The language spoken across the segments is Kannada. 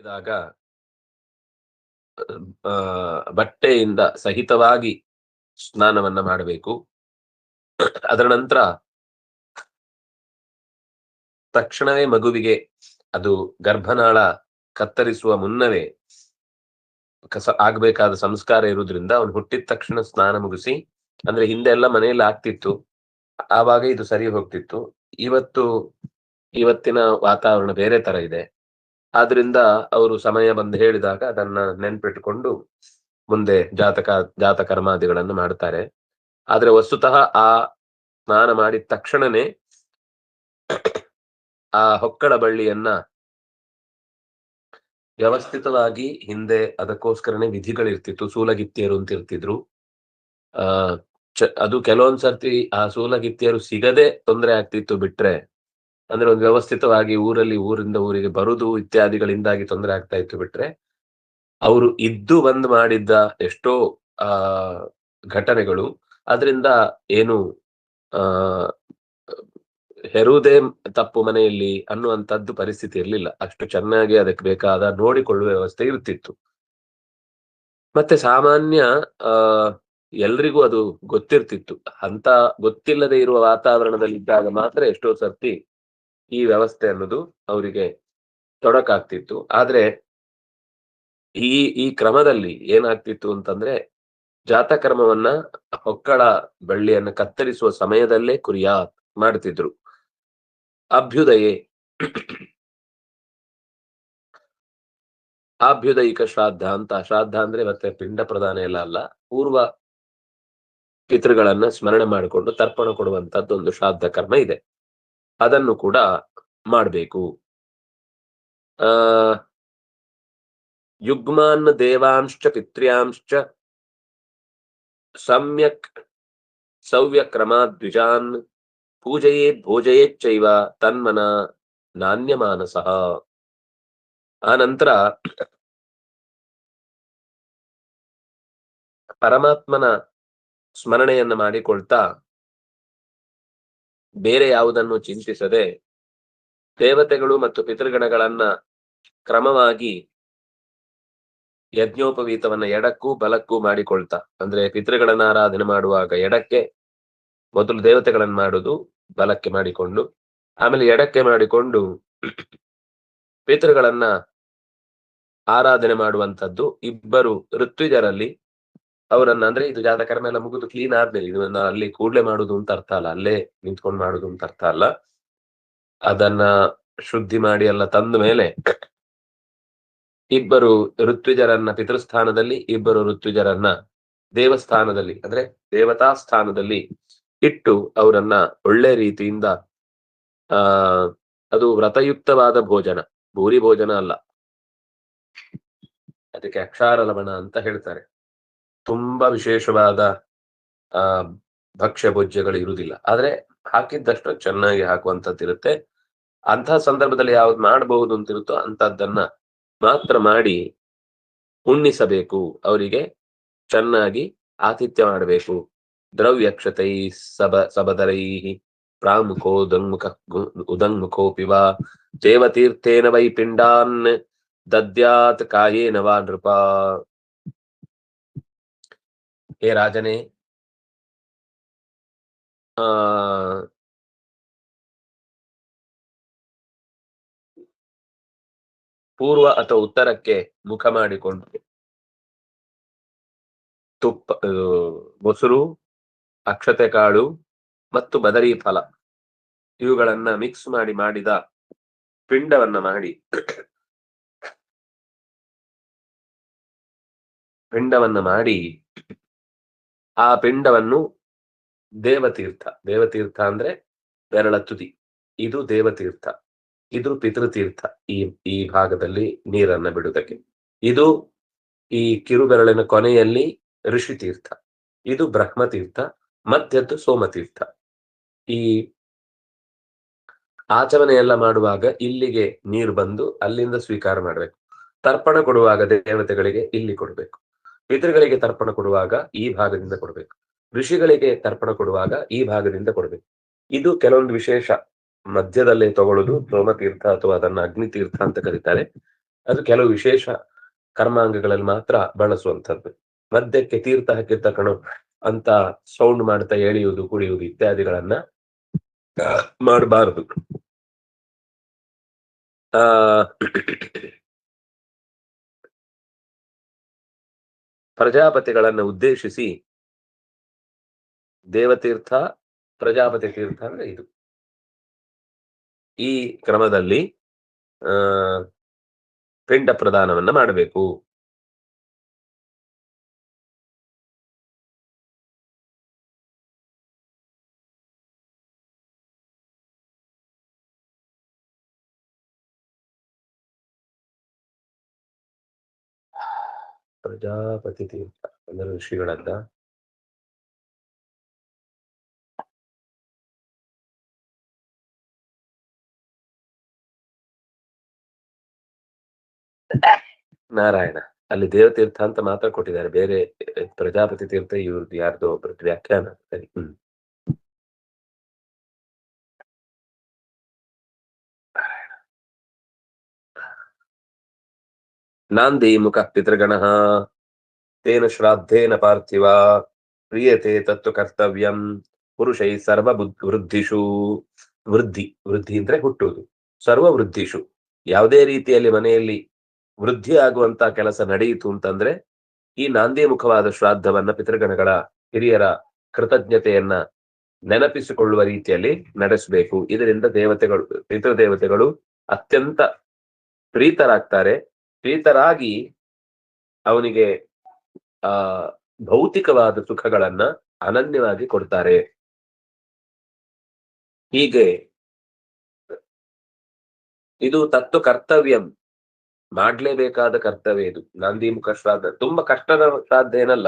ಇದಾಗ ಬಟ್ಟೆಯಿಂದ ಸಹಿತವಾಗಿ ಸ್ನಾನವನ್ನ ಮಾಡಬೇಕು. ಅದರ ನಂತರ ತಕ್ಷಣವೇ ಮಗುವಿಗೆ ಅದು ಗರ್ಭನಾಳ ಕತ್ತರಿಸುವ ಮುನ್ನವೇ ಆಗ್ಬೇಕಾದ ಸಂಸ್ಕಾರ ಇರುವುದ್ರಿಂದ ಅವನು ಹುಟ್ಟಿದ ತಕ್ಷಣ ಸ್ನಾನ ಮುಗಿಸಿ, ಅಂದ್ರೆ ಹಿಂದೆ ಎಲ್ಲ ಮನೆಯಲ್ಲಿ ಆಗ್ತಿತ್ತು, ಆವಾಗ ಇದು ಸರಿ ಹೋಗ್ತಿತ್ತು. ಇವತ್ತಿನ ವಾತಾವರಣ ಬೇರೆ ತರ ಇದೆ. ಆದ್ರಿಂದ ಅವರು ಸಮಯ ಬಂದು ಹೇಳಿದಾಗ ಅದನ್ನ ನೆನ್ಪಿಟ್ಕೊಂಡು ಮುಂದೆ ಜಾತಕರ್ಮಾದಿಗಳನ್ನು ಮಾಡ್ತಾರೆ. ಆದ್ರೆ ವಸ್ತುತಃ ಆ ಸ್ನಾನ ಮಾಡಿದ ತಕ್ಷಣನೇ ಆ ಹೊಕ್ಕಳ ಬಳ್ಳಿಯನ್ನ ವ್ಯವಸ್ಥಿತವಾಗಿ, ಹಿಂದೆ ಅದಕ್ಕೋಸ್ಕರನೇ ವಿಧಿಗಳಿರ್ತಿತ್ತು, ಸೂಲಗಿತ್ತಿಯರು ಅಂತ ಇರ್ತಿದ್ರು. ಅದು ಕೆಲವೊಂದ್ಸರ್ತಿ ಆ ಸೂಲಗಿತ್ತಿಯರು ಸಿಗದೆ ತೊಂದರೆ ಆಗ್ತಿತ್ತು ಬಿಟ್ರೆ, ಅಂದ್ರೆ ಒಂದು ವ್ಯವಸ್ಥಿತವಾಗಿ ಊರಿಂದ ಊರಿಗೆ ಬರುದು ಇತ್ಯಾದಿಗಳಿಂದಾಗಿ ತೊಂದರೆ ಆಗ್ತಾ ಇತ್ತು ಬಿಟ್ರೆ, ಅವರು ಇದ್ದು ಬಂದ್ ಮಾಡಿದ್ದ ಎಷ್ಟೋ ಘಟನೆಗಳು ಅದರಿಂದ ಏನು ಹೆರುವುದೇ ತಪ್ಪು ಮನೆಯಲ್ಲಿ ಅನ್ನುವಂಥದ್ದು ಪರಿಸ್ಥಿತಿ ಇರಲಿಲ್ಲ. ಅಷ್ಟು ಚೆನ್ನಾಗಿ ಅದಕ್ಕೆ ಬೇಕಾದ ನೋಡಿಕೊಳ್ಳುವ ವ್ಯವಸ್ಥೆ ಇರ್ತಿತ್ತು. ಮತ್ತೆ ಸಾಮಾನ್ಯ ಎಲ್ರಿಗೂ ಅದು ಗೊತ್ತಿರ್ತಿತ್ತು. ಅಂತ ಗೊತ್ತಿಲ್ಲದೆ ಇರುವ ವಾತಾವರಣದಲ್ಲಿದ್ದಾಗ ಮಾತ್ರ ಎಷ್ಟೋ ಸರ್ತಿ ಈ ವ್ಯವಸ್ಥೆ ಅನ್ನೋದು ಅವರಿಗೆ ತೊಡಕಾಗ್ತಿತ್ತು. ಆದ್ರೆ ಈ ಕ್ರಮದಲ್ಲಿ ಏನಾಗ್ತಿತ್ತು ಅಂತಂದ್ರೆ, ಜಾತಕರ್ಮವನ್ನ ಹೊಕ್ಕಳ ಬಳ್ಳಿಯನ್ನ ಕತ್ತರಿಸುವ ಸಮಯದಲ್ಲೇ ಕುರಿಯಾತ್ ಮಾಡ್ತಿದ್ರು. ಅಭ್ಯುದಯೇ ಆಭ್ಯುದಯಿಕ ಶ್ರಾದ್ದ ಅಂತ. ಶ್ರಾದ್ದ ಅಂದ್ರೆ ಮತ್ತೆ ಪಿಂಡ ಪ್ರದಾನ ಎಲ್ಲ ಅಲ್ಲ, ಪೂರ್ವ ಪಿತೃಗಳನ್ನ ಸ್ಮರಣೆ ಮಾಡಿಕೊಂಡು ತರ್ಪಣ ಕೊಡುವಂತದ್ದು ಒಂದು ಶ್ರಾದ್ದ ಕರ್ಮ ಇದೆ. ಅದನ್ನು ಕೂಡ ಮಾಡಬೇಕು. ಯುಗ್ಮಾನ್ ದೇವಾಂಶ್ಚ ಪಿತ್ರ್ಯಾಂಶ್ಚ ಸಮ್ಯಕ್ ಸವ್ಯಕ್ರಮಾದ್ವಿಜಾನ್ ಪೂಜಯೇತ್ ಭೋಜಯೇಚ್ಚೈವ ತನ್ಮನ ನಾನ್ಯಮಾನಸಃ. ಆ ನಂತರ ಪರಮಾತ್ಮನ ಸ್ಮರಣೆಯನ್ನ ಮಾಡಿಕೊಳ್ತಾ ಬೇರೆ ಯಾವುದನ್ನು ಚಿಂತಿಸದೆ ದೇವತೆಗಳು ಮತ್ತು ಪಿತೃಗಣಗಳನ್ನ ಕ್ರಮವಾಗಿ ಯಜ್ಞೋಪವೀತವನ್ನ ಎಡಕ್ಕೂ ಬಲಕ್ಕೂ ಮಾಡಿಕೊಳ್ತಾ, ಅಂದ್ರೆ ಪಿತೃಗಳನ್ನ ಆರಾಧನೆ ಮಾಡುವಾಗ ಎಡಕ್ಕೆ ಮೊದಲು ದೇವತೆಗಳನ್ನ ಮಾಡುದು, ಬಲಕ್ಕೆ ಮಾಡಿಕೊಂಡು ಆಮೇಲೆ ಎಡಕ್ಕೆ ಮಾಡಿಕೊಂಡು ಪಿತೃಗಳನ್ನ ಆರಾಧನೆ ಮಾಡುವಂತದ್ದು. ಇಬ್ಬರು ಋತ್ವಿಜರಲ್ಲಿ ಅವರನ್ನ, ಅಂದ್ರೆ ಇದು ಜಾತಕರ್ಮ ಎಲ್ಲ ಮುಗಿದು ಕ್ಲೀನ್ ಆದ್ಮೇಲೆ, ಇದನ್ನ ಅಲ್ಲಿ ಕೂಡ್ಲೆ ಮಾಡುದು ಅಂತ ಅರ್ಥ ಅಲ್ಲ, ಅಲ್ಲೇ ನಿಂತ್ಕೊಂಡು ಮಾಡುದು ಅಂತ ಅರ್ಥ ಅಲ್ಲ. ಅದನ್ನ ಶುದ್ಧಿ ಮಾಡಿ ಎಲ್ಲ ತಂದ ಮೇಲೆ ಇಬ್ಬರು ಋತ್ವಿಜರನ್ನ ಪಿತೃಸ್ಥಾನದಲ್ಲಿ, ಇಬ್ಬರು ಋತ್ವಿಜರನ್ನ ದೇವಸ್ಥಾನದಲ್ಲಿ, ಅಂದ್ರೆ ದೇವತಾ ಸ್ಥಾನದಲ್ಲಿ ಇಟ್ಟು ಅವರನ್ನ ಒಳ್ಳೆ ರೀತಿಯಿಂದ ಅದು ವ್ರತಯುಕ್ತವಾದ ಭೋಜನ, ಭೂರಿ ಭೋಜನ ಅಲ್ಲ, ಅದಕ್ಕೆ ಅಕ್ಷಾರ ಲವಣ ಅಂತ ಹೇಳ್ತಾರೆ. ತುಂಬಾ ವಿಶೇಷವಾದ ಭಕ್ಷ್ಯ ಭೋಜ್ಯಗಳು ಇರುವುದಿಲ್ಲ, ಆದ್ರೆ ಹಾಕಿದ್ದಷ್ಟು ಚೆನ್ನಾಗಿ ಹಾಕುವಂತದ್ದಿರುತ್ತೆ. ಅಂತಹ ಸಂದರ್ಭದಲ್ಲಿ ಯಾವ್ದು ಮಾಡಬಹುದು ಅಂತಿರುತ್ತೋ ಅಂತದ್ದನ್ನ ಮಾತ್ರ ಮಾಡಿ ಉಣ್ಣಿಸಬೇಕು. ಅವರಿಗೆ ಚೆನ್ನಾಗಿ ಆತಿಥ್ಯ ಮಾಡಬೇಕು. ದ್ರವ್ಯಕ್ಷತೈ ಸಬದರೈ ಪ್ರಾಮುಖೋ ಉದಂಗುಖೋಪಿ ವಾ ದೇವತೀರ್ಥೇನ ವೈ ಪಿಂಡಾನ್ ದದ್ಯಾತ್ ಕಾಯೇನ ವಾ ನೃಪ. ಹೇ ರಾಜನೇ, ಪೂರ್ವ ಅಥವಾ ಉತ್ತರಕ್ಕೆ ಮುಖ ಮಾಡಿಕೊಂಡು ಮೊಸರು, ಅಕ್ಷತೆ ಕಾಳು ಮತ್ತು ಬದರಿ ಫಲ ಇವುಗಳನ್ನ ಮಿಕ್ಸ್ ಮಾಡಿದ ಪಿಂಡವನ್ನ ಮಾಡಿ ಆ ಪಿಂಡವನ್ನು ದೇವತೀರ್ಥ ಅಂದ್ರೆ ಬೆರಳ ತುದಿ, ಇದು ದೇವತೀರ್ಥ, ಇದು ಪಿತೃತೀರ್ಥ. ಈ ಭಾಗದಲ್ಲಿ ನೀರನ್ನ ಬಿಡುವುದಕ್ಕೆ ಇದು ಈ ಕಿರುಬೆರಳಿನ ಕೊನೆಯಲ್ಲಿ ಋಷಿತೀರ್ಥ, ಇದು ಬ್ರಹ್ಮತೀರ್ಥ, ಮಧ್ಯದ್ದು ಸೋಮತೀರ್ಥ. ಈ ಆಚರಣೆ ಎಲ್ಲ ಮಾಡುವಾಗ ಇಲ್ಲಿಗೆ ನೀರು ಬಂದು ಅಲ್ಲಿಂದ ಸ್ವೀಕಾರ ಮಾಡ್ಬೇಕು. ತರ್ಪಣ ಕೊಡುವಾಗ ದೇವತೆಗಳಿಗೆ ಇಲ್ಲಿ ಕೊಡ್ಬೇಕು, ಪಿತೃಗಳಿಗೆ ತರ್ಪಣ ಕೊಡುವಾಗ ಈ ಭಾಗದಿಂದ ಕೊಡ್ಬೇಕು, ಋಷಿಗಳಿಗೆ ತರ್ಪಣ ಕೊಡುವಾಗ ಈ ಭಾಗದಿಂದ ಕೊಡ್ಬೇಕು. ಇದು ಕೆಲವೊಂದು ವಿಶೇಷ. ಮಧ್ಯದಲ್ಲೇ ತಗೊಳ್ಳೋದು ಸೋಮತೀರ್ಥ ಅಥವಾ ಅದನ್ನ ಅಗ್ನಿತೀರ್ಥ ಅಂತ ಕರೀತಾರೆ. ಅದು ಕೆಲವು ವಿಶೇಷ ಕರ್ಮಾಂಗಗಳಲ್ಲಿ ಮಾತ್ರ ಬಳಸುವಂಥದ್ದು. ಮದ್ಯಕ್ಕೆ ತೀರ್ಥ ಹಾಕಿರ್ತ ಕಣು ಅಂತ ಸೌಂಡ್ ಮಾಡ್ತಾ ಎಳೆಯುವುದು, ಕುಡಿಯುವುದು ಇತ್ಯಾದಿಗಳನ್ನ ಮಾಡಬಾರದು. ಆ ಪ್ರಜಾಪತಿಗಳನ್ನ ಉದ್ದೇಶಿಸಿ ದೇವತೀರ್ಥ, ಪ್ರಜಾಪತಿ ತೀರ್ಥ ಅಂದ್ರೆ ಇದು. ಈ ಕ್ರಮದಲ್ಲಿ ಆ ಪಿಂಡ ಪ್ರದಾನವನ್ನ ಮಾಡಬೇಕು. ಪ್ರಜಾಪತಿ ತೀರ್ಥ ಅಂದ್ರೆ ಋಷಿಗಳನ್ನ ನಾರಾಯಣ ಅಲ್ಲಿ ದೇವತೀರ್ಥ ಅಂತ ಮಾತ್ರ ಕೊಟ್ಟಿದ್ದಾರೆ, ಬೇರೆ ಪ್ರಜಾಪತಿ ತೀರ್ಥ ಇವ್ರದ್ದು ಯಾರ್ದೋ ಒಬ್ಬರದ್ದು ವ್ಯಾಖ್ಯಾನ. ಸರಿ. ನಾಂದಿ ಮುಖ ಪಿತೃಗಣಃ ತೇನ ಶ್ರಾದ್ದೇನ ಪಾರ್ಥಿವ ಪ್ರಿಯತೆ ತತ್ವ ಕರ್ತವ್ಯಂ ಪುರುಷೈ ಸರ್ವ ವೃದ್ಧಿಷು. ವೃದ್ಧಿ ಅಂದ್ರೆ ಹುಟ್ಟುವುದು. ಸರ್ವ ವೃದ್ಧಿಷು ಯಾವುದೇ ರೀತಿಯಲ್ಲಿ ಮನೆಯಲ್ಲಿ ವೃದ್ಧಿ ಆಗುವಂತ ಕೆಲಸ ನಡೆಯಿತು ಅಂತಂದ್ರೆ ಈ ನಾಂದಿ ಮುಖವಾದ ಶ್ರಾದ್ದವನ್ನ ಪಿತೃಗಣಗಳ ಹಿರಿಯರ ಕೃತಜ್ಞತೆಯನ್ನ ನೆನಪಿಸಿಕೊಳ್ಳುವ ರೀತಿಯಲ್ಲಿ ನಡೆಸಬೇಕು. ಇದರಿಂದ ಪಿತೃದೇವತೆಗಳು ಅತ್ಯಂತ ಪ್ರೀತರಾಗ್ತಾರೆ. ಪ್ರೀತರಾಗಿ ಅವನಿಗೆ ಆ ಭೌತಿಕವಾದ ಸುಖಗಳನ್ನ ಅನನ್ಯವಾಗಿ ಕೊಡ್ತಾರೆ. ಹೀಗೆ ಇದು ತತ್ವ ಕರ್ತವ್ಯಂ, ಮಾಡ್ಲೇಬೇಕಾದ ಕರ್ತವ್ಯ ಇದು. ನಾಂದಿಮುಖ ಶ್ರಾದ್ದ ತುಂಬಾ ಕಷ್ಟದ ಶ್ರಾದ್ದ ಏನಲ್ಲ,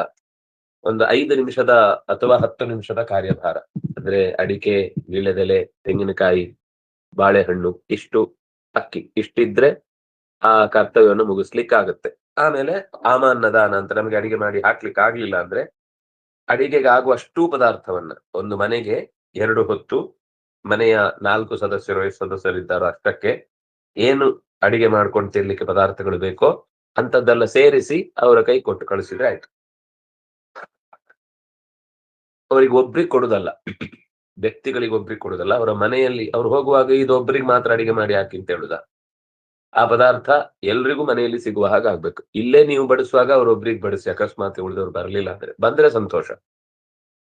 ಒಂದು 5 ನಿಮಿಷದ ಅಥವಾ 10 ನಿಮಿಷದ ಕಾರ್ಯಭಾರ. ಅಂದ್ರೆ ಅಡಿಕೆ, ವೀಳ್ಯದೆಲೆ, ತೆಂಗಿನಕಾಯಿ, ಬಾಳೆಹಣ್ಣು, ಇಷ್ಟು ಅಕ್ಕಿ, ಇಷ್ಟಿದ್ರೆ ಆ ಕರ್ತವ್ಯವನ್ನು ಮುಗಿಸ್ಲಿಕ್ಕಾಗತ್ತೆ. ಆಮೇಲೆ ಆಮಾನ್ನದಾನ ಅಂತ, ನಮಗೆ ಅಡಿಗೆ ಮಾಡಿ ಹಾಕ್ಲಿಕ್ಕೆ ಆಗ್ಲಿಲ್ಲ ಅಂದ್ರೆ ಅಡಿಗೆಗೆ ಆಗುವಷ್ಟು ಪದಾರ್ಥವನ್ನ, ಒಂದು ಮನೆಗೆ 2 ಹೊತ್ತು ಮನೆಯ 4 ಸದಸ್ಯರು 5 ಸದಸ್ಯರಿದ್ದಾರೋ ಅಷ್ಟಕ್ಕೆ ಏನು ಅಡಿಗೆ ಮಾಡ್ಕೊಂಡು ತಿನ್ಲಿಕ್ಕೆ ಪದಾರ್ಥಗಳು ಬೇಕೋ ಅಂತದ್ದೆಲ್ಲ ಸೇರಿಸಿ ಅವರ ಕೈ ಕೊಟ್ಟು ಕಳಿಸಿದ್ರೆ ಆಯ್ತು. ಅವರಿಗೆ ಒಬ್ರಿಗೆ ಕೊಡುದಲ್ಲ, ವ್ಯಕ್ತಿಗಳಿಗೆ ಒಬ್ರಿಗೆ ಕೊಡುದಲ್ಲ, ಅವರ ಮನೆಯಲ್ಲಿ ಅವ್ರು ಹೋಗುವಾಗ ಇದು ಒಬ್ರಿಗೆ ಮಾತ್ರ ಅಡಿಗೆ ಮಾಡಿ ಹಾಕಿ ಅಂತ ಹೇಳುದ. ಆ ಪದಾರ್ಥ ಎಲ್ರಿಗೂ ಮನೆಯಲ್ಲಿ ಸಿಗುವ ಹಾಗೆ ಆಗ್ಬೇಕು. ಇಲ್ಲೇ ನೀವು ಬಡಿಸುವಾಗ ಅವ್ರೊಬ್ರಿಗೆ ಬಡಿಸಿ, ಅಕಸ್ಮಾತ್ ಉಳಿದವ್ರು ಬರ್ಲಿಲ್ಲ ಅಂದ್ರೆ, ಬಂದ್ರೆ ಸಂತೋಷ.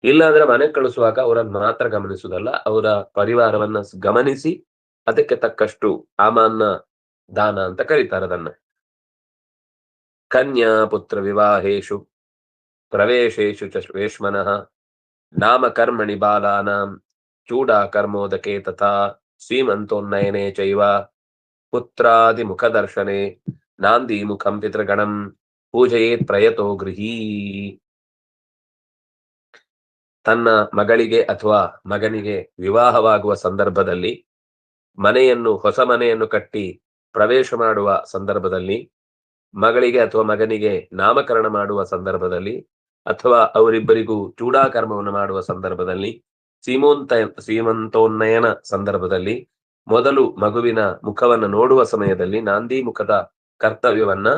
ಇಲ್ಲ ಅಂದ್ರೆ ಮನೆಗೆ ಕಳಿಸುವಾಗ ಅವರನ್ನು ಮಾತ್ರ ಗಮನಿಸುವುದಲ್ಲ, ಅವರ ಪರಿವಾರವನ್ನ ಗಮನಿಸಿ ಅದಕ್ಕೆ ತಕ್ಕಷ್ಟು ಆಮಾನ್ನ ದಾನ ಅಂತ ಕರೀತಾರೆ ಅದನ್ನ. ಕನ್ಯಾ ಪುತ್ರ ವಿವಾಹೇಶು ಪ್ರವೇಶೇಶು ಚ ವೇಶ್ಮನಃ ನಾಮಕರ್ಮಣಿ ಬಾಲಾನಾಂ ಚೂಡಾ ಕರ್ಮೋದಕೆ ತಥಾ ಶ್ರೀಮಂತೋನ್ನಯನೆ ಚೈವ ಪುತ್ರಾದಿ ಮುಖದರ್ಶನೆ ನಾಂದಿ ಮುಖಂ ಪಿತೃಗಣಂ ಪೂಜಯೇತ್ ಪ್ರಯತೋ ಗೃಹೀ. ತನ್ನ ಮಗಳಿಗೆ ಅಥವಾ ಮಗನಿಗೆ ವಿವಾಹವಾಗುವ ಸಂದರ್ಭದಲ್ಲಿ, ಹೊಸ ಮನೆಯನ್ನು ಕಟ್ಟಿ ಪ್ರವೇಶ ಮಾಡುವ ಸಂದರ್ಭದಲ್ಲಿ, ಮಗಳಿಗೆ ಅಥವಾ ಮಗನಿಗೆ ನಾಮಕರಣ ಮಾಡುವ ಸಂದರ್ಭದಲ್ಲಿ, ಅಥವಾ ಅವರಿಬ್ಬರಿಗೂ ಚೂಡಾಕರ್ಮವನ್ನು ಮಾಡುವ ಸಂದರ್ಭದಲ್ಲಿ, ಸೀಮಂತೋನ್ನಯನ ಸಂದರ್ಭದಲ್ಲಿ, ಮೊದಲು ಮಗುವಿನ ಮುಖವನ್ನು ನೋಡುವ ಸಮಯದಲ್ಲಿ ನಾಂದಿ ಮುಖದ ಕರ್ತವ್ಯವನ್ನ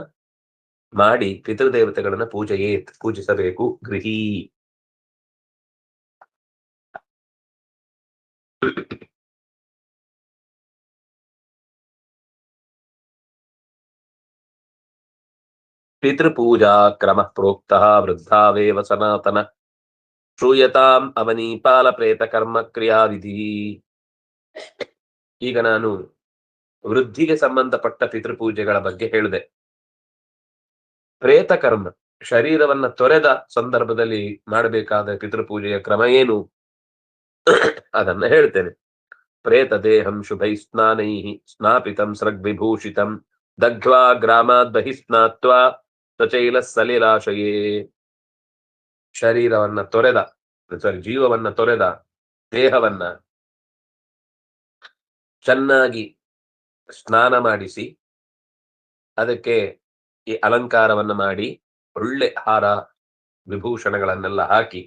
ಮಾಡಿ ಪಿತೃದೇವತೆಗಳನ್ನ ಪೂಜಿಸಬೇಕು. ಗೃಹೀ. ಪಿತೃಪೂಜಾ ಕ್ರಮ ಪ್ರೋಕ್ತ ವೃದ್ಧಾವೇವ ಸನಾತನ ಶ್ರೂಯತಾಂ ಅವನೀಪಾಲ ಪ್ರೇತ ಕರ್ಮ ಕ್ರಿಯಾವಿಧಿ. ಈಗ ನಾನು ವೃದ್ಧಿಗೆ ಸಂಬಂಧಪಟ್ಟ ಪಿತೃಪೂಜೆಗಳ ಬಗ್ಗೆ ಹೇಳಿದೆ. ಪ್ರೇತ ಕರ್ಮ, ಶರೀರವನ್ನ ತೊರೆದ ಸಂದರ್ಭದಲ್ಲಿ ಮಾಡಬೇಕಾದ ಪಿತೃಪೂಜೆಯ ಕ್ರಮ ಏನು ಅದನ್ನ ಹೇಳ್ತೇನೆ. ಪ್ರೇತ ದೇಹಂ ಶುಭೈ ಸ್ನಾನೈ ಸ್ನಾಪಿತಂ ಸೃಗ್ವಿಭೂಷಿತಂ ದಗ್ಧ್ವಾ ಗ್ರಾಮಾದ್ ಬಹಿಸ್ನಾತ್ವಾ ಸಚೈಲ ಸಲಿಲಾಶಯೇ. ಶರೀರವನ್ನ ತೊರೆದ, ಜೀವವನ್ನ ತೊರೆದ ದೇಹವನ್ನ ಚೆನ್ನಾಗಿ ಸ್ನಾನ ಮಾಡಿಸಿ ಅದಕ್ಕೆ ಈ ಅಲಂಕಾರವನ್ನ ಮಾಡಿ ಒಳ್ಳೆ ಹಾರ ವಿಭೂಷಣಗಳನ್ನೆಲ್ಲ ಹಾಕಿ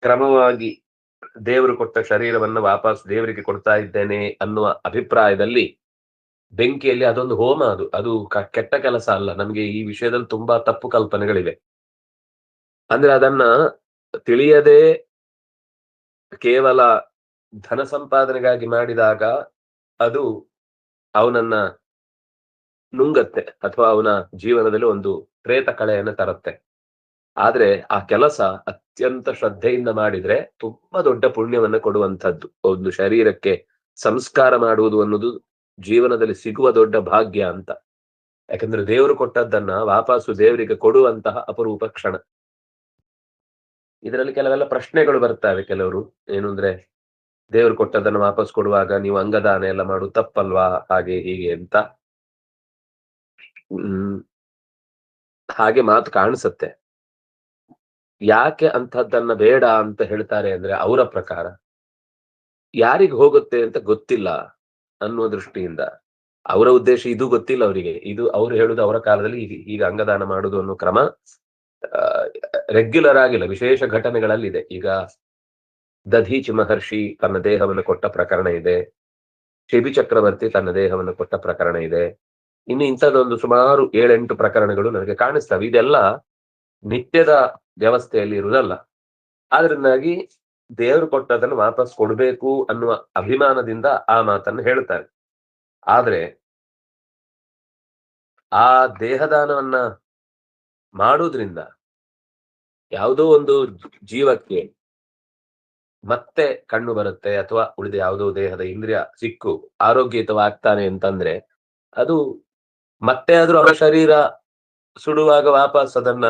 ಕ್ರಮವಾಗಿ ದೇವರು ಕೊಟ್ಟ ಶರೀರವನ್ನ ವಾಪಸ್ ದೇವರಿಗೆ ಕೊಡ್ತಾ ಇದ್ದೇನೆ ಅನ್ನುವ ಅಭಿಪ್ರಾಯದಲ್ಲಿ ಬೆಂಕಿಯಲ್ಲಿ ಅದೊಂದು ಹೋಮ, ಅದು ಕೆಟ್ಟ ಕೆಲಸ ಅಲ್ಲ. ನಮ್ಗೆ ಈ ವಿಷಯದಲ್ಲಿ ತುಂಬಾ ತಪ್ಪು ಕಲ್ಪನೆಗಳಿವೆ. ಅಂದ್ರೆ ಅದನ್ನ ತಿಳಿಯದೆ ಕೇವಲ ಧನ ಸಂಪಾದನೆಗಾಗಿ ಮಾಡಿದಾಗ ಅದು ಅವನನ್ನ ನುಂಗತ್ತೆ ಅಥವಾ ಅವನ ಜೀವನದಲ್ಲಿ ಒಂದು ಪ್ರೇತ ಕಳೆಯನ್ನು ತರುತ್ತೆ. ಆದ್ರೆ ಆ ಕೆಲಸ ಅತ್ಯಂತ ಶ್ರದ್ಧೆಯಿಂದ ಮಾಡಿದ್ರೆ ತುಂಬಾ ದೊಡ್ಡ ಪುಣ್ಯವನ್ನ ಕೊಡುವಂತದ್ದು. ಒಂದು ಶರೀರಕ್ಕೆ ಸಂಸ್ಕಾರ ಮಾಡುವುದು ಅನ್ನೋದು ಜೀವನದಲ್ಲಿ ಸಿಗುವ ದೊಡ್ಡ ಭಾಗ್ಯ ಅಂತ. ಯಾಕಂದ್ರೆ ದೇವರು ಕೊಟ್ಟದ್ದನ್ನ ವಾಪಸ್ಸು ದೇವರಿಗೆ ಕೊಡುವಂತಹ ಅಪರೂಪ ಕ್ಷಣ. ಇದರಲ್ಲಿ ಕೆಲವೆಲ್ಲ ಪ್ರಶ್ನೆಗಳು ಬರ್ತವೆ. ಕೆಲವರು ಏನು ಅಂದ್ರೆ, ದೇವರು ಕೊಟ್ಟದ್ದನ್ನು ವಾಪಸ್ ಕೊಡುವಾಗ ನೀವು ಅಂಗದಾನ ಎಲ್ಲ ಮಾಡುದು ತಪ್ಪಲ್ವಾ, ಹಾಗೆ ಹೀಗೆ ಅಂತ. ಹ್ಮ್ ಹಾಗೆ ಮಾತು ಕಾಣಿಸುತ್ತೆ. ಯಾಕೆ ಅಂಥದ್ದನ್ನ ಬೇಡ ಅಂತ ಹೇಳ್ತಾರೆ ಅಂದ್ರೆ, ಅವರ ಪ್ರಕಾರ ಯಾರಿಗ್ ಹೋಗುತ್ತೆ ಅಂತ ಗೊತ್ತಿಲ್ಲ ಅನ್ನುವ ದೃಷ್ಟಿಯಿಂದ. ಅವರ ಉದ್ದೇಶ ಇದು ಗೊತ್ತಿಲ್ಲ ಅವರಿಗೆ. ಇದು ಅವ್ರು ಹೇಳುದು ಅವರ ಕಾಲದಲ್ಲಿ ಈಗ ಅಂಗದಾನ ಮಾಡುದು ಅನ್ನೋ ಕ್ರಮ ರೆಗ್ಯುಲರ್ ಆಗಿಲ್ಲ, ವಿಶೇಷ ಘಟನೆಗಳಲ್ಲಿದೆ. ಈಗ ದಧೀಚಿ ಮಹರ್ಷಿ ತನ್ನ ದೇಹವನ್ನು ಕೊಟ್ಟ ಪ್ರಕರಣ ಇದೆ. ಶಿಬಿ ಚಕ್ರವರ್ತಿ ತನ್ನ ದೇಹವನ್ನು ಕೊಟ್ಟ ಪ್ರಕರಣ ಇದೆ. ಇನ್ನು ಇಂಥದ್ದೊಂದು ಸುಮಾರು 7-8 ಪ್ರಕರಣಗಳು ನನಗೆ ಕಾಣಿಸ್ತವೆ. ಇದೆಲ್ಲ ನಿತ್ಯದ ವ್ಯವಸ್ಥೆಯಲ್ಲಿ ಇರುವುದಲ್ಲ. ಆದ್ರಿಂದಾಗಿ ದೇವರು ಕೊಟ್ಟದನ್ನು ವಾಪಸ್ ಕೊಡ್ಬೇಕು ಅನ್ನುವ ಅಭಿಮಾನದಿಂದ ಆ ಮಾತನ್ನು ಹೇಳ್ತಾರೆ. ಆದ್ರೆ ಆ ದೇಹದಾನವನ್ನ ಮಾಡುವುದ್ರಿಂದ ಯಾವುದೋ ಒಂದು ಜೀವಕ್ಕೆ ಮತ್ತೆ ಕಣ್ಣು ಬರುತ್ತೆ ಅಥವಾ ಉಳಿದ ಯಾವುದೋ ದೇಹದ ಇಂದ್ರಿಯ ಸಿಕ್ಕು ಆರೋಗ್ಯಯುತವಾಗ್ತಾನೆ ಅಂತಂದ್ರೆ, ಅದು ಮತ್ತೆ ಆದ್ರೂ ಅವರ ಶರೀರ ಸುಡುವಾಗ ವಾಪಸ್ ಅದನ್ನ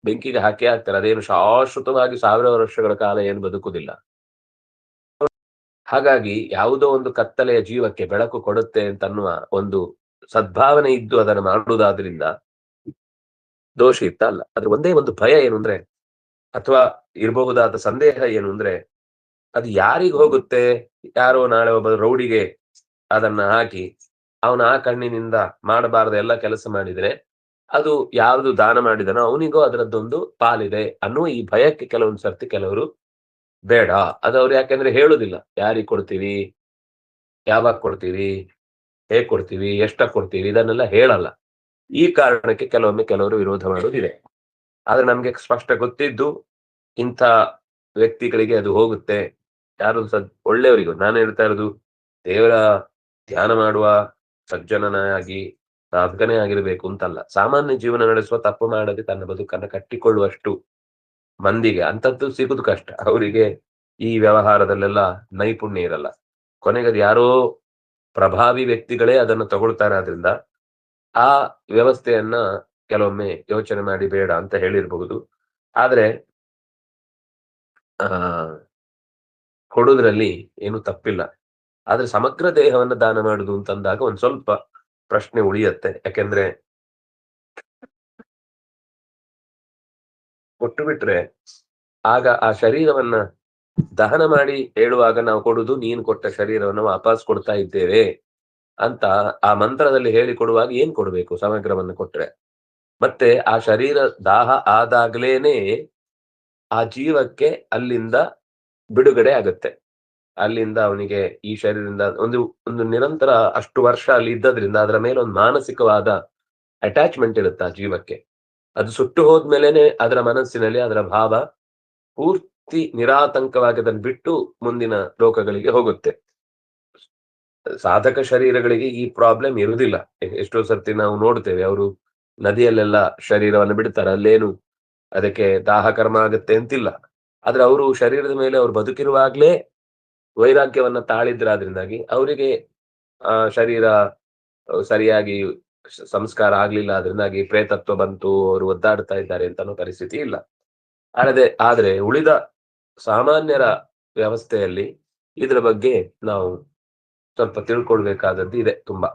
ಬೆಂಕಿಗೆ ಹಾಕಿ ಹಾಕ್ತಾರೆ. ಅದೇನು ಶಾಶ್ವತವಾಗಿ 1000 ವರ್ಷಗಳ ಕಾಲ ಏನು ಬದುಕುದಿಲ್ಲ. ಹಾಗಾಗಿ ಯಾವುದೋ ಒಂದು ಕತ್ತಲೆಯ ಜೀವಕ್ಕೆ ಬೆಳಕು ಕೊಡುತ್ತೆ ಅಂತನ್ನುವ ಒಂದು ಸದ್ಭಾವನೆ ಇದ್ದು ಅದನ್ನು ಮಾಡುವುದಾದ್ರಿಂದ ದೋಷಯುಕ್ತ ಅಲ್ಲ. ಅದ್ರ ಒಂದೇ ಒಂದು ಭಯ ಏನು ಅಂದ್ರೆ, ಅಥವಾ ಇರಬಹುದಾದ ಸಂದೇಹ ಏನು ಅಂದ್ರೆ, ಅದು ಯಾರಿಗ್ ಹೋಗುತ್ತೆ? ಯಾರೋ ನಾಳೆ ಒಬ್ಬ ರೌಡಿಗೆ ಅದನ್ನ ಹಾಕಿ ಅವನ ಆ ಕಣ್ಣಿನಿಂದ ಮಾಡಬಾರದ ಎಲ್ಲ ಕೆಲಸ ಮಾಡಿದ್ರೆ, ಅದು ಯಾವ್ದು ದಾನ ಮಾಡಿದನೋ ಅವನಿಗೂ ಅದರದ್ದೊಂದು ಪಾಲಿದೆ ಅನ್ನುವ ಈ ಭಯಕ್ಕೆ ಕೆಲವೊಂದು ಸರ್ತಿ ಕೆಲವರು ಬೇಡ. ಅದವ್ರು ಯಾಕೆಂದ್ರೆ ಹೇಳುದಿಲ್ಲ. ಯಾರಿಗ್ ಕೊಡ್ತೀವಿ, ಯಾವಾಗ ಕೊಡ್ತೀವಿ, ಹೇಗ್ ಕೊಡ್ತೀವಿ, ಎಷ್ಟಕ್ ಕೊಡ್ತೀವಿ, ಇದನ್ನೆಲ್ಲ ಹೇಳಲ್ಲ. ಈ ಕಾರಣಕ್ಕೆ ಕೆಲವೊಮ್ಮೆ ಕೆಲವರು ವಿರೋಧ ಮಾಡುವುದಿದೆ. ಆದ್ರೆ ನಮ್ಗೆ ಸ್ಪಷ್ಟ ಗೊತ್ತಿದ್ದು ಇಂಥ ವ್ಯಕ್ತಿಗಳಿಗೆ ಅದು ಹೋಗುತ್ತೆ. ಯಾರು ಒಳ್ಳೆಯವರಿಗೂ ನಾನು ಹೇಳ್ತಾ ಇರೋದು, ದೇವರ ಧ್ಯಾನ ಮಾಡುವ ಸಜ್ಜನನಾಗಿ ಸಾಧಕನೇ ಆಗಿರ್ಬೇಕು ಅಂತಲ್ಲ. ಸಾಮಾನ್ಯ ಜೀವನ ನಡೆಸುವ, ತಪ್ಪು ಮಾಡದೆ ತನ್ನ ಬದುಕನ್ನ ಕಟ್ಟಿಕೊಳ್ಳುವಷ್ಟು ಮಂದಿಗೆ ಅಂಥದ್ದು ಸಿಗುದು ಕಷ್ಟ. ಅವರಿಗೆ ಈ ವ್ಯವಹಾರದಲ್ಲೆಲ್ಲ ನೈಪುಣ್ಯ ಇರಲ್ಲ. ಕೊನೆಗೆ ಅದು ಯಾರೋ ಪ್ರಭಾವಿ ವ್ಯಕ್ತಿಗಳೇ ಅದನ್ನು ತಗೊಳ್ತಾರೆ. ಆದ್ರಿಂದ ಆ ವ್ಯವಸ್ಥೆಯನ್ನ ಕೆಲವೊಮ್ಮೆ ಯೋಚನೆ ಮಾಡಿ ಬೇಡ ಅಂತ ಹೇಳಿರ್ಬಹುದು. ಆದ್ರೆ ಆ ಕೊಡುವುದ್ರಲ್ಲಿ ಏನು ತಪ್ಪಿಲ್ಲ. ಆದ್ರೆ ಸಮಗ್ರ ದೇಹವನ್ನ ದಾನ ಮಾಡುದು ಅಂತಂದಾಗ ಒಂದ್ ಸ್ವಲ್ಪ ಪ್ರಶ್ನೆ ಉಳಿಯತ್ತೆ. ಯಾಕೆಂದ್ರೆ ಕೊಟ್ಟು ಬಿಟ್ರೆ ಆಗ ಆ ಶರೀರವನ್ನ ದಹನ ಮಾಡಿ ಹೇಳುವಾಗ ನಾವು ಕೊಡುದು ನೀನು ಕೊಟ್ಟ ಶರೀರವನ್ನು ವಾಪಸ್ ಕೊಡ್ತಾ ಇದ್ದೇವೆ ಅಂತ ಆ ಮಂತ್ರದಲ್ಲಿ ಹೇಳಿ ಕೊಡುವಾಗ ಏನ್ ಕೊಡ್ಬೇಕು? ಸಮಗ್ರವನ್ನು ಕೊಟ್ರೆ ಮತ್ತೆ ಆ ಶರೀರ ದಾಹ ಆದಾಗ್ಲೇನೆ ಆ ಜೀವಕ್ಕೆ ಅಲ್ಲಿಂದ ಬಿಡುಗಡೆ ಆಗುತ್ತೆ. ಅಲ್ಲಿಂದ ಅವನಿಗೆ ಈ ಶರೀರದಿಂದ ಒಂದು ಒಂದು ನಿರಂತರ ಅಷ್ಟು ವರ್ಷ ಅಲ್ಲಿ ಇದ್ದದ್ರಿಂದ ಅದರ ಮೇಲೆ ಒಂದು ಮಾನಸಿಕವಾದ ಅಟ್ಯಾಚ್ಮೆಂಟ್ ಇರುತ್ತೆ ಆ ಜೀವಕ್ಕೆ. ಅದು ಸುಟ್ಟು ಹೋದ್ಮೇಲೆನೆ ಅದರ ಮನಸ್ಸಿನಲ್ಲಿ ಅದರ ಭಾವ ಪೂರ್ತಿ ನಿರಾತಂಕವಾಗಿ ಅದನ್ನು ಬಿಟ್ಟು ಮುಂದಿನ ಲೋಕಗಳಿಗೆ ಹೋಗುತ್ತೆ. ಸಾಧಕ ಶರೀರಗಳಿಗೆ ಈ ಪ್ರಾಬ್ಲಮ್ ಇರುವುದಿಲ್ಲ. ಎಷ್ಟೋ ಸರ್ತಿ ನಾವು ನೋಡ್ತೇವೆ, ಅವರು ನದಿಯಲ್ಲೆಲ್ಲ ಶರೀರವನ್ನು ಬಿಡ್ತಾರೆ. ಅಲ್ಲೇನು ಅದಕ್ಕೆ ದಾಹ ಕರ್ಮ ಆಗುತ್ತೆ ಅಂತಿಲ್ಲ. ಆದ್ರೆ ಅವರು ಶರೀರದ ಮೇಲೆ ಅವ್ರು ಬದುಕಿರುವಾಗ್ಲೇ ವೈರಾಗ್ಯವನ್ನ ತಾಳಿದ್ರಾದ್ರಿಂದಾಗಿ ಅವರಿಗೆ ಆ ಶರೀರ ಸರಿಯಾಗಿ ಸಂಸ್ಕಾರ ಆಗ್ಲಿಲ್ಲ. ಅದರಿಂದಾಗಿ ಪ್ರೇತತ್ವ ಬಂತು, ಅವರು ಒದ್ದಾಡ್ತಾ ಇದ್ದಾರೆ ಅಂತ ಅನ್ನೋ ಪರಿಸ್ಥಿತಿ ಇಲ್ಲ. ಆದ್ರೆ ಉಳಿದ ಸಾಮಾನ್ಯರ ವ್ಯವಸ್ಥೆಯಲ್ಲಿ ಇದ್ರ ಬಗ್ಗೆ ನಾವು ಸ್ವಲ್ಪ ತಿಳ್ಕೊಳ್ಬೇಕಾದದ್ದು ಇದೆ ತುಂಬಾ.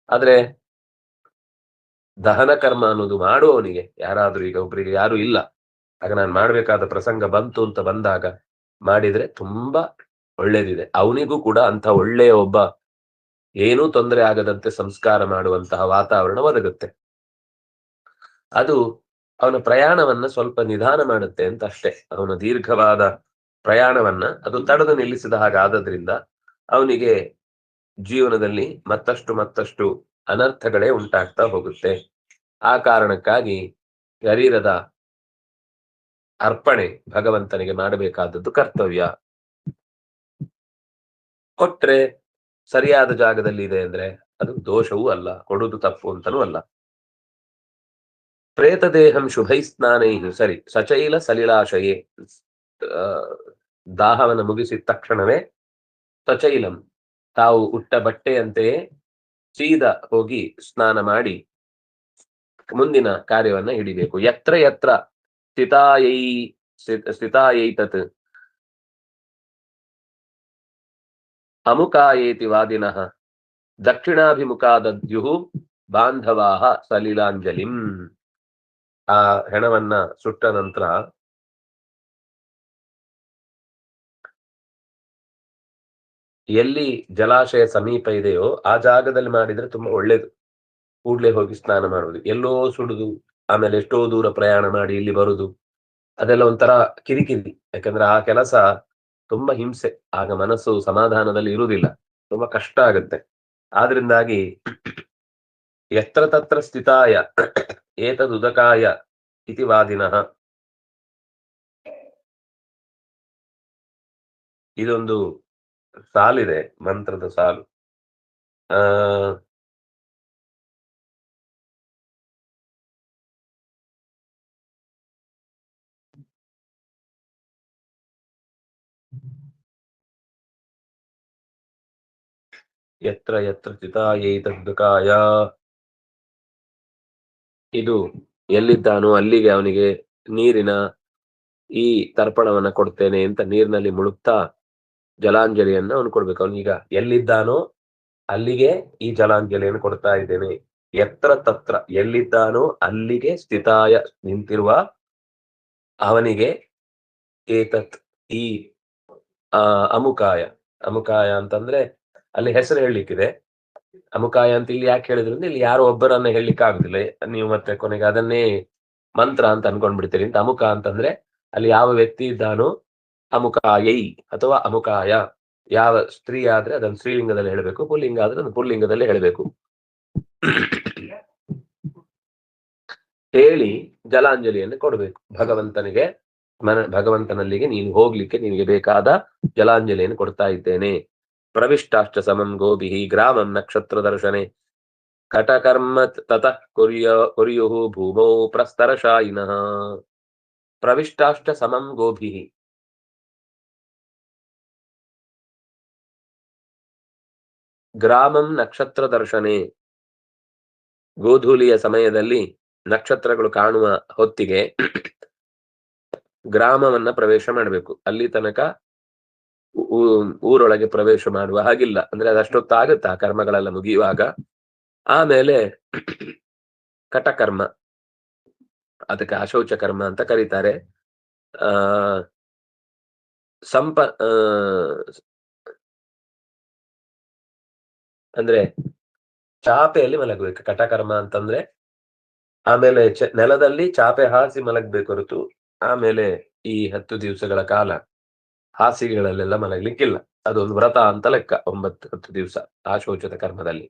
ಆದ್ರೆ ದಹನ ಕರ್ಮ ಅನ್ನೋದು ಮಾಡುವವನಿಗೆ, ಯಾರಾದ್ರೂ ಈಗ ಒಬ್ರಿಗೆ ಯಾರು ಇಲ್ಲ, ಆಗ ನಾನು ಮಾಡ್ಬೇಕಾದ ಪ್ರಸಂಗ ಬಂತು ಅಂತ ಬಂದಾಗ ಮಾಡಿದ್ರೆ ತುಂಬಾ ಒಳ್ಳೇದಿದೆ. ಅವನಿಗೂ ಕೂಡ ಅಂತ ಒಳ್ಳೆಯ ಒಬ್ಬ ಏನೂ ತೊಂದರೆ ಆಗದಂತೆ ಸಂಸ್ಕಾರ ಮಾಡುವಂತಹ ವಾತಾವರಣ ಒದಗುತ್ತೆ. ಅದು ಅವನ ಪ್ರಯಾಣವನ್ನ ಸ್ವಲ್ಪ ನಿಧಾನ ಮಾಡುತ್ತೆ ಅಂತ ಅಷ್ಟೇ. ಅವನ ದೀರ್ಘವಾದ ಪ್ರಯಾಣವನ್ನ ಅದು ತಡೆದು ನಿಲ್ಲಿಸಿದ ಹಾಗಾದ್ರಿಂದ ಅವನಿಗೆ ಜೀವನದಲ್ಲಿ ಮತ್ತಷ್ಟು ಅನರ್ಥಗಳೇ ಉಂಟಾಗ್ತಾ ಹೋಗುತ್ತೆ. ಆ ಕಾರಣಕ್ಕಾಗಿ ಶರೀರದ ಅರ್ಪಣೆ ಭಗವಂತನಿಗೆ ಮಾಡಬೇಕಾದದ್ದು ಕರ್ತವ್ಯ. ಕೊಟ್ರೆ ಸರಿಯಾದ ಜಾಗದಲ್ಲಿ ಇದೆ ಅಂದ್ರೆ ಅದು ದೋಷವೂ ಅಲ್ಲ, ಕೊಡುವುದು ತಪ್ಪು ಅಂತನೂ ಅಲ್ಲ. ಪ್ರೇತ ದೇಹಂ ಶುಭೈ ಸ್ನಾನೈ, ಸರಿ, ಸಚೈಲ ಸಲಿಲಾಶಯೇ, ದಾಹವನ್ನು ಮುಗಿಸಿದ ತಕ್ಷಣವೇ ಸಚೈಲಂ, ತಾವು ಉಟ್ಟ ಬಟ್ಟೆಯಂತೆಯೇ ಸೀದಾ ಹೋಗಿ ಸ್ನಾನ ಮಾಡಿ ಮುಂದಿನ ಕಾರ್ಯವನ್ನ ಹಿಡಿಬೇಕು. ಯತ್ರ ಯತ್ರ ಸ್ಥಿತಾಯೈತತ್ ಅಮುಕಾಯೇತಿ ವಾದಿನಃ ದಕ್ಷಿಣಾಭಿಮುಖಾದದ್ಯುಹು ಬಾಂಧವಾಹ ಸಲಿಲಾಂಜಲಿಂ. ಆ ಹೆಣವನ್ನ ಸುಟ್ಟ ನಂತರ ಎಲ್ಲಿ ಜಲಾಶಯ ಸಮೀಪ ಇದೆಯೋ ಆ ಜಾಗದಲ್ಲಿ ಮಾಡಿದ್ರೆ ತುಂಬಾ ಒಳ್ಳೇದು. ಕೂಡ್ಲೆ ಹೋಗಿ ಸ್ನಾನ ಮಾಡುವುದು. ಎಲ್ಲೋ ಸುಡುದು ಆಮೇಲೆ ಎಷ್ಟೋ ದೂರ ಪ್ರಯಾಣ ಮಾಡಿ ಇಲ್ಲಿ ಬರುದು, ಅದೆಲ್ಲ ಒಂಥರ ಕಿರಿಕಿರಿ. ಯಾಕಂದ್ರೆ ಆ ಕೆಲಸ ತುಂಬಾ ಹಿಂಸೆ, ಆಗ ಮನಸ್ಸು ಸಮಾಧಾನದಲ್ಲಿ ಇರುವುದಿಲ್ಲ, ತುಂಬಾ ಕಷ್ಟ ಆಗುತ್ತೆ. ಆದ್ರಿಂದಾಗಿ ಯತ್ರ ತತ್ರ ಸ್ಥಿತಾಯ ಏತದುದಕಾಯ ಇತಿ ವಾದಿನಃ, ಇದೊಂದು ಸಾಲಿದೆ, ಮಂತ್ರದ ಸಾಲು. ಯತ್ರ ಯತ್ರ ಚಿತಾಯೈತದ್ದುಕಾಯ, ಇದು ಎಲ್ಲಿದ್ದಾನೋ ಅಲ್ಲಿಗೆ ಅವನಿಗೆ ನೀರಿನ ಈ ತರ್ಪಣವನ್ನ ಕೊಡ್ತೇನೆ ಅಂತ ನೀರಿನಲ್ಲಿ ಮುಳುಗ್ತಾ ಜಲಾಂಜಲಿಯನ್ನ ಅವನು ಕೊಡ್ಬೇಕು. ಅವನೀಗ ಎಲ್ಲಿದ್ದಾನೋ ಅಲ್ಲಿಗೆ ಈ ಜಲಾಂಜಲಿಯನ್ನು ಕೊಡ್ತಾ ಇದ್ದೇನೆ. ಯತ್ರ ತತ್ರ, ಎಲ್ಲಿದ್ದಾನೋ ಅಲ್ಲಿಗೆ ಸ್ಥಿತಾಯ, ನಿಂತಿರುವ ಅವನಿಗೆ ಏತತ್, ಈ ಅಮುಕಾಯ. ಅಮುಕಾಯ ಅಂತಂದ್ರೆ ಅಲ್ಲಿ ಹೆಸರು ಹೇಳಲಿಕ್ಕಿದೆ. ಅಮುಕಾಯ ಅಂತ ಇಲ್ಲಿ ಯಾಕೆ ಹೇಳಿದ್ರು ಅಂದ್ರೆ ಇಲ್ಲಿ ಯಾರೋ ಒಬ್ಬರನ್ನ ಹೇಳಲಿಕ್ಕೆ ಆಗುದಿಲ್ಲ, ನೀವು ಮತ್ತೆ ಕೊನೆಗೆ ಅದನ್ನೇ ಮಂತ್ರ ಅಂತ ಅನ್ಕೊಂಡ್ಬಿಡ್ತೀರಿ ಅಂತ. ಅಮುಕ ಅಂತಂದ್ರೆ ಅಲ್ಲಿ ಯಾವ ವ್ಯಕ್ತಿ ಇದ್ದಾನೋ ಅಮುಕಾಯೈ ಅಥವಾ ಅಮುಕಾಯ. ಯಾವ ಸ್ತ್ರೀ ಆದ್ರೆ ಅದನ್ನು ಸ್ತ್ರೀಲಿಂಗದಲ್ಲಿ ಹೇಳಬೇಕು, ಪುಲ್ಲಿಂಗ ಆದ್ರೆ ಅದನ್ನು ಪುಲ್ಲಿಂಗದಲ್ಲಿ ಹೇಳಬೇಕು. ಹೇಳಿ ಜಲಾಂಜಲಿಯನ್ನು ಕೊಡಬೇಕು ಭಗವಂತನಿಗೆ. ಭಗವಂತನಲ್ಲಿಗೆ ನೀನು ಹೋಗ್ಲಿಕ್ಕೆ ನಿನಗೆ ಬೇಕಾದ ಜಲಾಂಜಲಿಯನ್ನು ಕೊಡ್ತಾ ಇದ್ದೇನೆ. ಪ್ರವಿಷ್ಟಾಶ್ಚ ಸಮಂ ಗೋಭಿಃ ಗ್ರಾಮಂ ನಕ್ಷತ್ರ ದರ್ಶನೆ ಕಟಕರ್ಮ ತತಃ ಕುರ್ಯುಃ ಭೂಮೌ ಪ್ರಸ್ತರಶಾಯಿನಃ. ಪ್ರವಿಷ್ಟಾಶ್ಚ ಸಮಂ ಗೋಭಿಃ, ಗ್ರಾಮಂ ನಕ್ಷತ್ರ ದರ್ಶನೆ, ಗೋಧೂಲಿಯ ಸಮಯದಲ್ಲಿ ನಕ್ಷತ್ರಗಳು ಕಾಣುವ ಹೊತ್ತಿಗೆ ಗ್ರಾಮವನ್ನ ಪ್ರವೇಶ ಮಾಡಬೇಕು. ಅಲ್ಲಿ ತನಕ ಊರೊಳಗೆ ಪ್ರವೇಶ ಮಾಡುವ ಹಾಗಿಲ್ಲ, ಅಂದ್ರೆ ಅದಷ್ಟೊತ್ತಾಗುತ್ತೆ ಆ ಕರ್ಮಗಳೆಲ್ಲ ಮುಗಿಯುವಾಗ. ಆಮೇಲೆ ಕಟಕರ್ಮ, ಅದಕ್ಕೆ ಅಶೌಚ ಕರ್ಮ ಅಂತ ಕರೀತಾರೆ. ಅಂದ್ರೆ ಚಾಪೆಯಲ್ಲಿ ಮಲಗಬೇಕು ಕಟಕರ್ಮ ಅಂತಂದ್ರೆ. ಆಮೇಲೆ ನೆಲದಲ್ಲಿ ಚಾಪೆ ಹಾಸಿ ಮಲಗಬೇಕು ಹೊರತು ಆಮೇಲೆ ಈ 10 ದಿವಸಗಳ ಕಾಲ ಹಾಸಿಗೆಗಳಲ್ಲೆಲ್ಲ ಮಲಗಲಿಕ್ಕಿಲ್ಲ. ಅದೊಂದು ವ್ರತ ಅಂತ ಲೆಕ್ಕ, 9-10 ದಿವಸ ಆ ಶೌಚದ ಕರ್ಮದಲ್ಲಿ.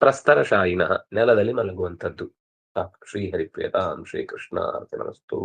ಪ್ರಸ್ತರಶಾಯಿನ, ನೆಲದಲ್ಲಿ ಮಲಗುವಂಥದ್ದು. ಶ್ರೀ ಹರಿಪ್ರಿಯತಾಂ ಶ್ರೀ ಕೃಷ್ಣ ಅರ್ಪಣಮಸ್ತು.